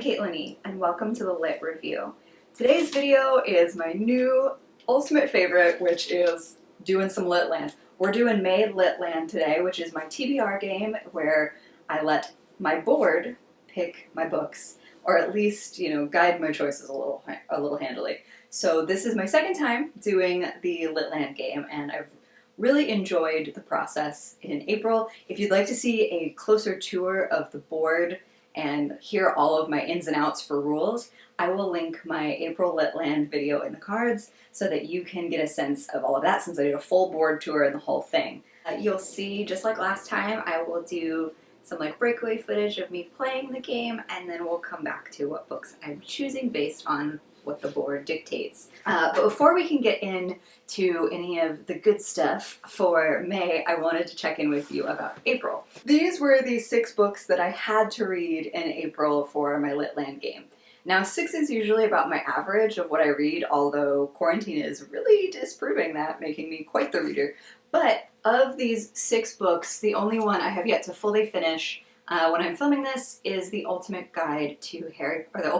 Caitlin E, and welcome to the Lit Review. Today's video is my new ultimate favorite, which is doing some Litland. We're doing May Litland today, which is my TBR game where I let my board pick my books, or at least, guide my choices a little handily. So this is my second time doing the Litland game, and I've really enjoyed the process in April. If you'd like to see a closer tour of the board and hear all of my ins and outs for rules, I will link my April Litland video in the cards so that you can get a sense of all of that, since I did a full board tour and the whole thing. You'll see, just like last time, I will do some breakaway footage of me playing the game, and then we'll come back to what books I'm choosing based on what the board dictates. But before we can get into any of the good stuff for May, I wanted to check in with you about April. These were the 6 books that I had to read in April for my Litland game. Now 6 is usually about my average of what I read, although quarantine is really disproving that, making me quite the reader. But of these 6 books, the only one I have yet to fully finish when I'm filming this is The Ultimate Guide to The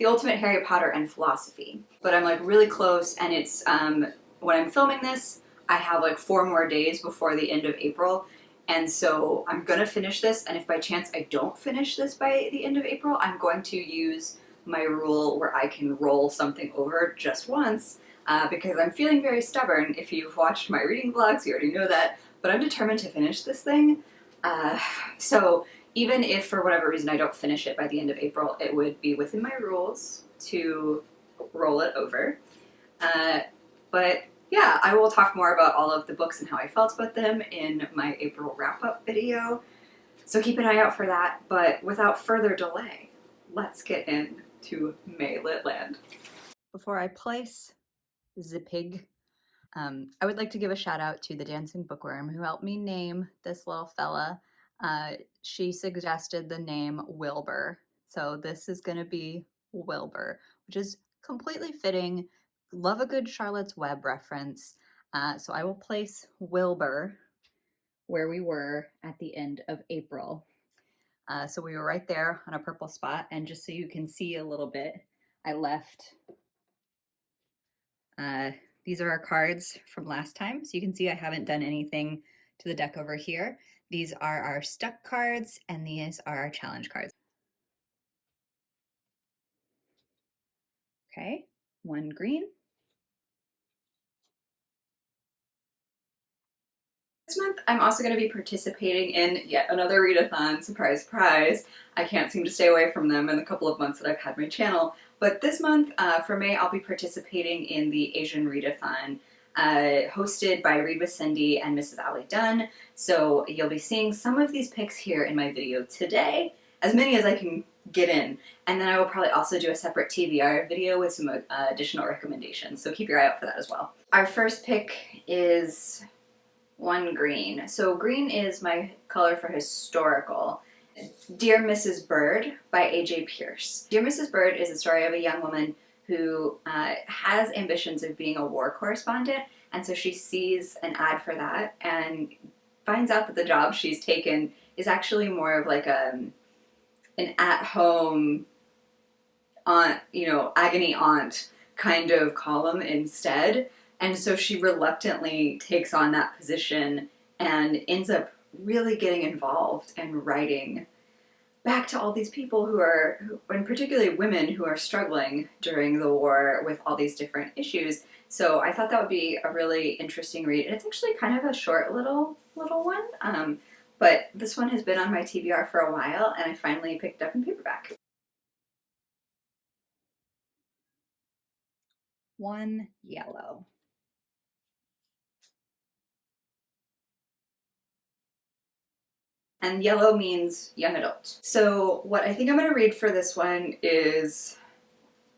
Ultimate Harry Potter and Philosophy. But I'm really close, and it's, when I'm filming this, I have 4 more days before the end of April, and so I'm gonna finish this, and if by chance I don't finish this by the end of April, I'm going to use my rule where I can roll something over just once, because I'm feeling very stubborn. If you've watched my reading vlogs, you already know that, but I'm determined to finish this thing. So even if for whatever reason I don't finish it by the end of April, it would be within my rules to roll it over. But yeah, I will talk more about all of the books and how I felt about them in my April wrap-up video, so keep an eye out for that. But without further delay, let's get into May Litland. Before I place the pig, I would like to give a shout out to the Dancing Bookworm who helped me name this little fella. She suggested the name Wilbur, so this is going to be Wilbur, which is completely fitting. Love a good Charlotte's Web reference, so I will place Wilbur where we were at the end of April. So we were right there on a purple spot, and just so you can see a little bit, I left these are our cards from last time, so you can see I haven't done anything to the deck over here. These are our stuck cards, and these are our challenge cards. Okay, 1 green. This month I'm also going to be participating in yet another readathon, surprise, surprise. I can't seem to stay away from them in the couple of months that I've had my channel, but this month for May I'll be participating in the Asian readathon hosted by Read with Cindy and Mrs. Ali Dunn. So you'll be seeing some of these picks here in my video today, as many as I can get in, and then I will probably also do a separate TBR video with some additional recommendations, so keep your eye out for that as well. Our first pick is 1 green. So green is my color for historical. Dear Mrs. Bird by A.J. Pierce. Dear Mrs. Bird is the story of a young woman who has ambitions of being a war correspondent, and so she sees an ad for that and finds out that the job she's taken is actually more of an at-home agony aunt kind of column instead. And so she reluctantly takes on that position and ends up really getting involved and writing back to all these people and particularly women who are struggling during the war with all these different issues. So I thought that would be a really interesting read. And it's actually kind of a short little one, but this one has been on my TBR for a while, and I finally picked up in paperback. 1 yellow. And yellow means young adult. So what I think I'm going to read for this one is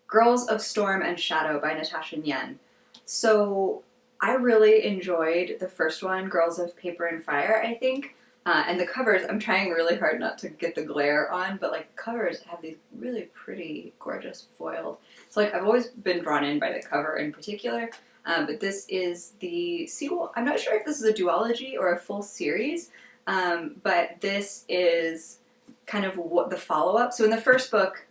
Girls of Storm and Shadow by Natasha Nyen. So I really enjoyed the first one, Girls of Paper and Fire, I think. And the covers, I'm trying really hard not to get the glare on, but the covers have these really pretty, gorgeous foiled. So I've always been drawn in by the cover in particular. But this is the sequel. I'm not sure if this is a duology or a full series. But this is kind of what the follow-up. So in the first book,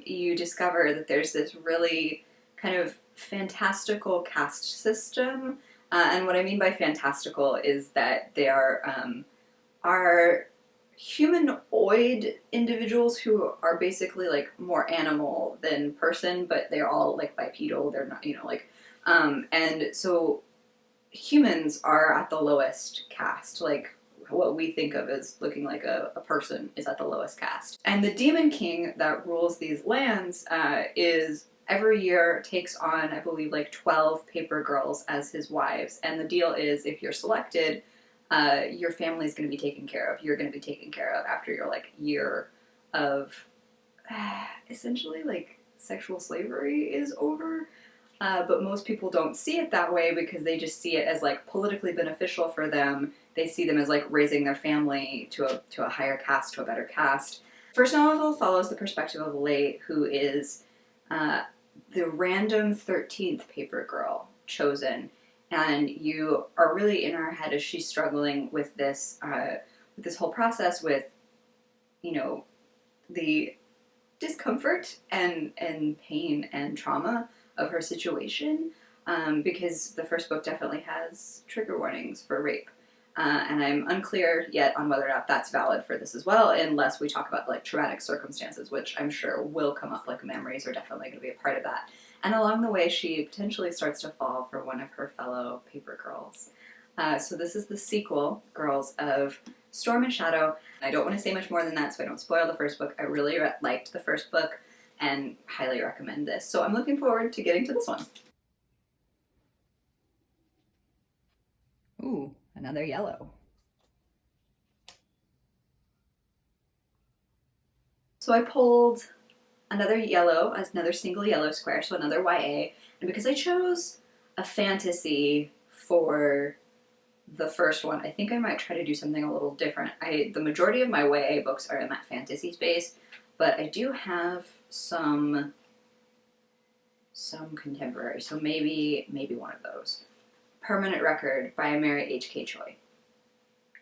you discover that there's this really kind of fantastical caste system. And what I mean by fantastical is that they are humanoid individuals who are basically like more animal than person, but they're all like bipedal. They're not, and so humans are at the lowest caste. Like what we think of as looking like a person is at the lowest caste. And the Demon King that rules these lands is every year takes on, I believe, like 12 paper girls as his wives. And the deal is if you're selected, your family's going to be taken care of. You're going to be taken care of after your like year of essentially like sexual slavery is over. But most people don't see it that way because they just see it as like politically beneficial for them. They see them as like raising their family to a higher caste, to a better caste. First novel follows the perspective of Lei, who is the random 13th paper girl chosen, and you are really in her head as she's struggling with this whole process with, the discomfort and pain and trauma of her situation, because the first book definitely has trigger warnings for rape. And I'm unclear yet on whether or not that's valid for this as well, unless we talk about like traumatic circumstances, which I'm sure will come up, like memories are definitely going to be a part of that. And along the way, she potentially starts to fall for one of her fellow paper girls. So this is the sequel, Girls of Storm and Shadow. I don't want to say much more than that so I don't spoil the first book. I really liked the first book and highly recommend this. So I'm looking forward to getting to this one. Ooh, another yellow. So I pulled another yellow, as another single yellow square, so another YA. And because I chose a fantasy for the first one, I think I might try to do something a little different. The majority of my YA books are in that fantasy space, but I do have some contemporary, so maybe one of those. Permanent Record by Mary H.K. Choi.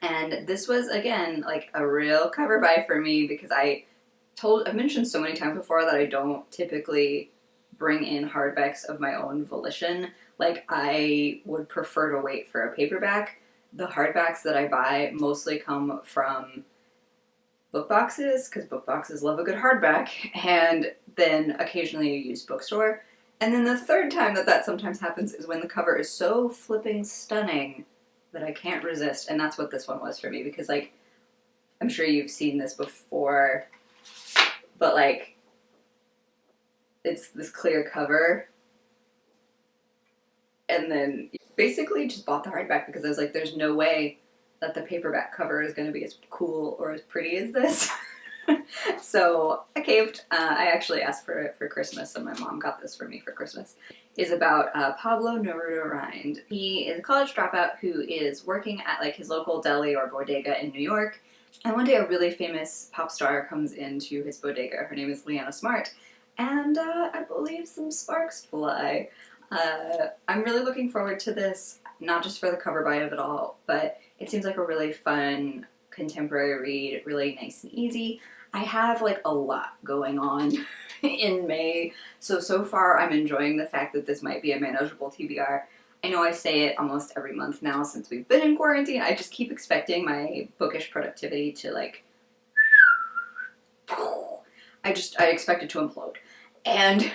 And this was, again, like a real cover buy for me because I've mentioned so many times before that I don't typically bring in hardbacks of my own volition. Like, I would prefer to wait for a paperback. The hardbacks that I buy mostly come from book boxes, because book boxes love a good hardback, and then occasionally a used bookstore. And then the third time that sometimes happens is when the cover is so flipping stunning that I can't resist, and that's what this one was for me, because, like, I'm sure you've seen this before, but, like, it's this clear cover, and then basically just bought the hardback because I was like, there's no way that the paperback cover is going to be as cool or as pretty as this. So I caved. I actually asked for it for Christmas, and my mom got this for me for Christmas. It's about Pablo Neruda Rind. He is a college dropout who is working at like his local deli or bodega in New York. And one day a really famous pop star comes into his bodega. Her name is Leanna Smart. And I believe some sparks fly. I'm really looking forward to this, not just for the cover bite of it all, but it seems like a really fun contemporary read, really nice and easy. I have like a lot going on in May, so far I'm enjoying the fact that this might be a manageable TBR. I know I say it almost every month now since we've been in quarantine. I just keep expecting my bookish productivity to like, I expect it to implode. And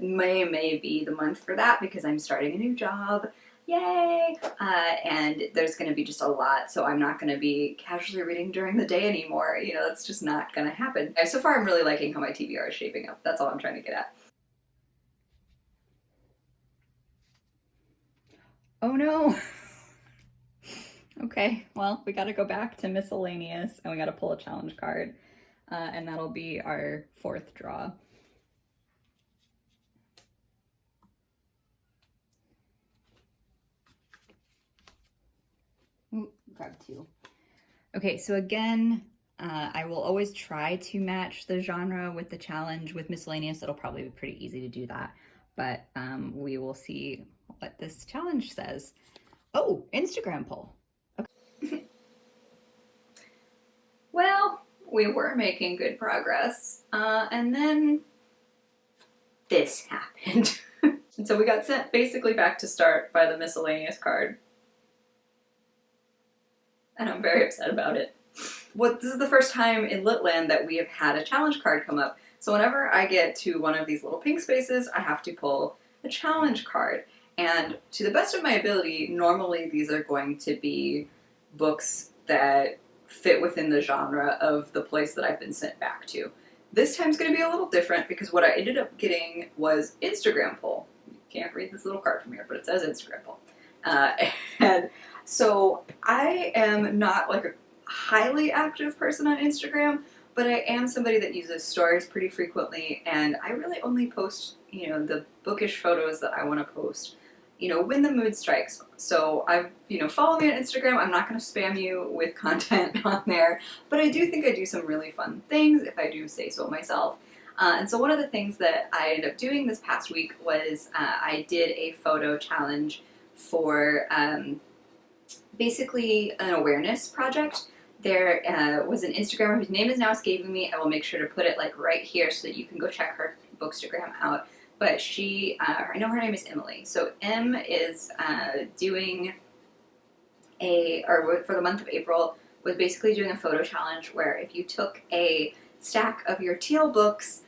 May may be the month for that because I'm starting a new job. Yay! And there's going to be just a lot, so I'm not going to be casually reading during the day anymore. You know, that's just not going to happen. So far, I'm really liking how my TBR is shaping up. That's all I'm trying to get at. Oh no! Okay, well, we got to go back to miscellaneous, and we got to pull a challenge card, and that'll be our fourth draw. Ooh, grab two. Okay, so again, I will always try to match the genre with the challenge. With miscellaneous, it'll probably be pretty easy to do that, but we will see what this challenge says. Oh, Instagram poll. Okay. Well, we were making good progress, and then this happened. And so we got sent basically back to start by the miscellaneous card. And I'm very upset about it. This is the first time in Litland that we have had a challenge card come up. So whenever I get to one of these little pink spaces, I have to pull a challenge card. And to the best of my ability, normally these are going to be books that fit within the genre of the place that I've been sent back to. This time's going to be a little different because what I ended up getting was Instagram poll. You can't read this little card from here, but it says Instagram poll. And so I am not like a highly active person on Instagram, but I am somebody that uses stories pretty frequently, and I really only post, the bookish photos that I want to post, when the mood strikes. So follow me on Instagram. I'm not going to spam you with content on there, but I do think I do some really fun things if I do say so myself. And so one of the things that I ended up doing this past week was I did a photo challenge for basically an awareness project. There was an Instagrammer whose name is now escaping me. I will make sure to put it like right here so that you can go check her bookstagram out. But she, I know her name is Emily. So Em is doing for the month of April, was basically doing a photo challenge where if you took a stack of your teal books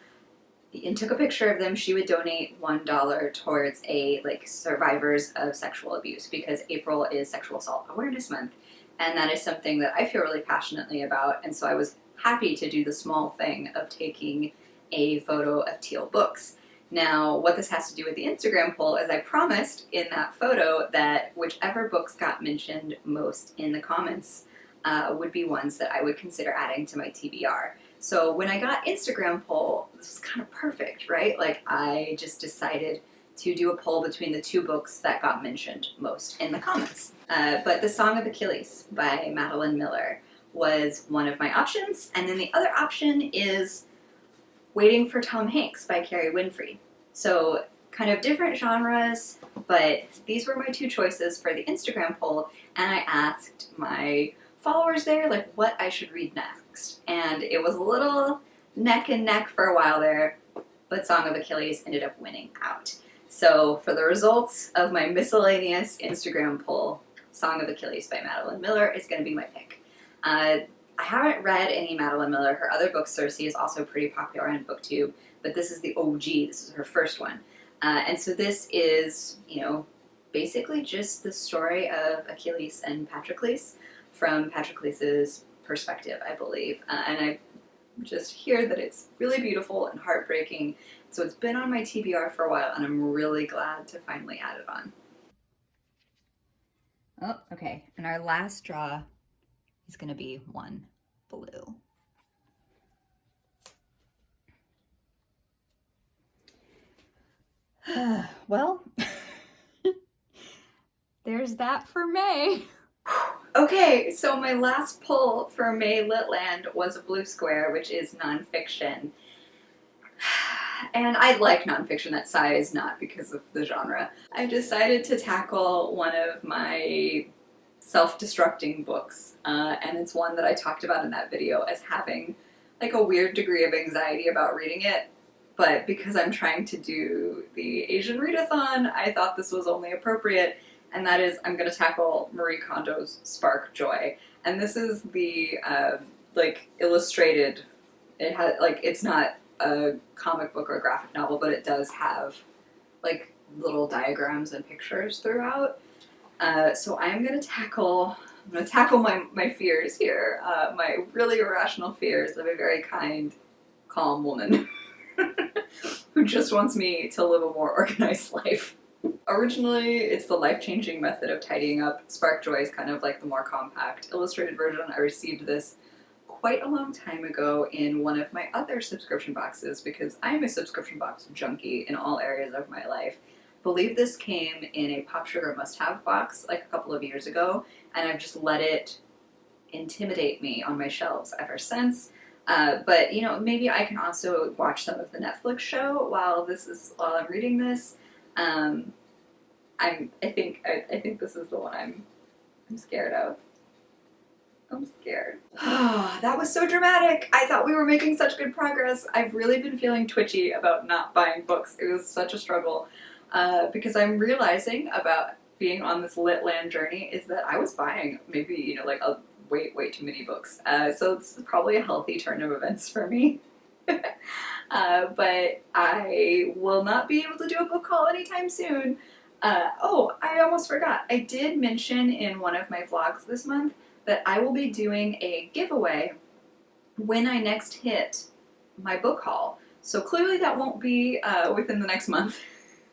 and took a picture of them, she would donate $1 towards a survivors of sexual abuse, because April is Sexual Assault Awareness Month. And that is something that I feel really passionately about, and so I was happy to do the small thing of taking a photo of teal books. Now, what this has to do with the Instagram poll is I promised in that photo that whichever books got mentioned most in the comments would be ones that I would consider adding to my TBR. So when I got Instagram poll, this was kind of perfect, right? Like, I just decided to do a poll between the two books that got mentioned most in the comments. But The Song of Achilles by Madeline Miller was one of my options, and then the other option is Waiting for Tom Hanks by Carrie Winfrey. So kind of different genres, but these were my two choices for the Instagram poll, and I asked my followers there what I should read next. And it was a little neck and neck for a while there, but Song of Achilles ended up winning out. So for the results of my miscellaneous Instagram poll, Song of Achilles by Madeline Miller is going to be my pick. I haven't read any Madeline Miller. Her other book, Circe, is also pretty popular on BookTube, but this is the OG. This is her first one. And so this is, basically just the story of Achilles and Patroclus from Patroclus's perspective, I believe. And I just hear that it's really beautiful and heartbreaking. So it's been on my TBR for a while, and I'm really glad to finally add it on. Oh, okay. And our last draw is going to be one blue. Well, there's that for May. Okay, so my last pull for May Litland was a blue square, which is nonfiction. And I like nonfiction that size, not because of the genre. I decided to tackle one of my self-destructing books, and it's one that I talked about in that video as having a weird degree of anxiety about reading it, but because I'm trying to do the Asian readathon, I thought this was only appropriate, and that is I'm going to tackle Marie Kondo's Spark Joy. And this is the illustrated, it has it's not a comic book or a graphic novel, but it does have little diagrams and pictures throughout. So I'm gonna tackle my fears here, my really irrational fears of a very kind, calm woman who just wants me to live a more organized life. Originally, it's the life-changing method of tidying up. Spark Joy is kind of the more compact illustrated version. I received this quite a long time ago in one of my other subscription boxes because I'm a subscription box junkie in all areas of my life. I believe this came in a Pop Sugar must-have box a couple of years ago, and I've just let it intimidate me on my shelves ever since. But maybe I can also watch some of the Netflix show while I'm reading this. I think this is the one I'm scared of. I'm scared. That was so dramatic. I thought we were making such good progress. I've really been feeling twitchy about not buying books. It was such a struggle because I'm realizing about being on this Litland journey is that I was buying maybe, you know, like a way too many books. So this is probably a healthy turn of events for me. But I will not be able to do a book haul anytime soon. Oh, I almost forgot. I did mention in one of my vlogs this month that I will be doing a giveaway when I next hit my book haul. So clearly that won't be within the next month.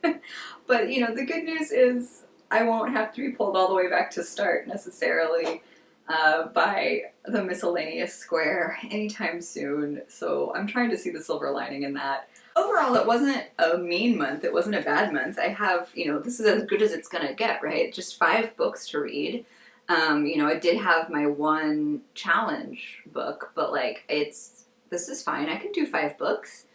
But you know, the good news is I won't have to be pulled all the way back to start necessarily by the miscellaneous square anytime soon. So I'm trying to see the silver lining in that. Overall, it wasn't a mean month. It wasn't a bad month. I have, you know, this is as good as it's gonna get, right? Just 5 books to read. You know, I did have my one challenge book, but like this is fine. I can do 5 books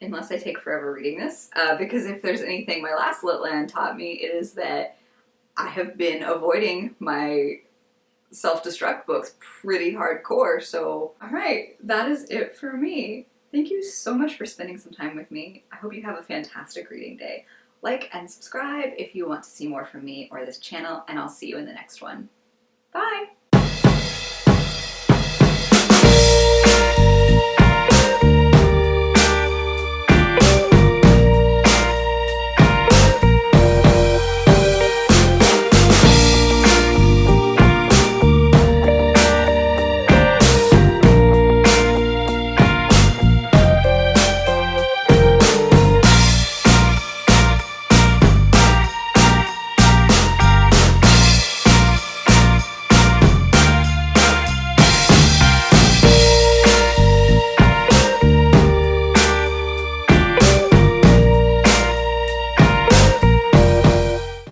unless I take forever reading this. Because if there's anything my last Litland taught me, it is that I have been avoiding my self-destruct books pretty hardcore. So, all right, that is it for me. Thank you so much for spending some time with me. I hope you have a fantastic reading day. Like and subscribe if you want to see more from me or this channel, and I'll see you in the next one. Bye!